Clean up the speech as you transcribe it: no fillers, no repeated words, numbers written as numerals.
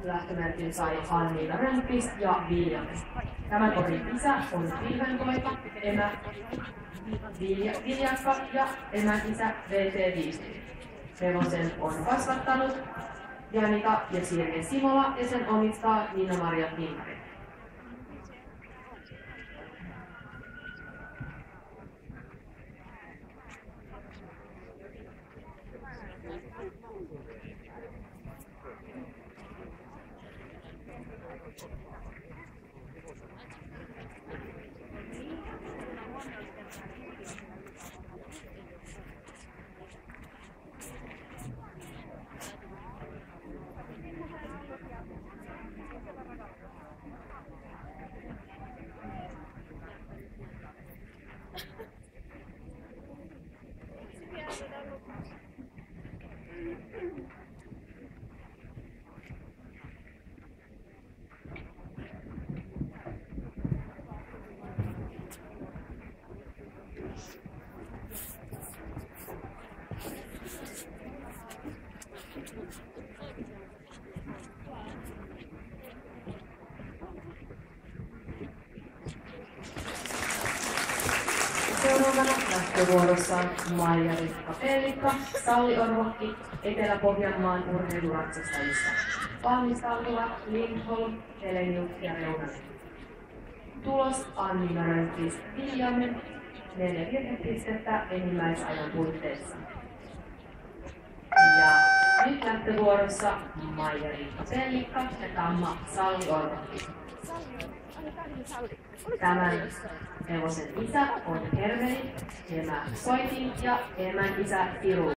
lähtömerkin sai Anniina Rönnqvist ja Williams. Tämän korin isä on Wilhelm-poika, emä Viljakka ja emän isä V.T. Wiesling. Hevosen on kasvattanut Janika ja Sirje Simola ja sen omistaa Niina-Maria Tinkari. Seuraavana lähtövuorossa Maija-Riikka Pellikka, Salli Orvokki, Etelä-Pohjanmaan urheiluratsastajista. Valmistautuvat Lindholm, Heleniuk ja Reunanen. Tulos Anniina Rönnqvist Viljamen, 4 virhepistettä enimmäisajan puitteissa. Ja nyt lähtövuorossa Maija-Riikka Pellikka ja Tamma Salli Orvokki. Tämän hevosen isä on Herveli, emä Soitin ja emän isä Tiru.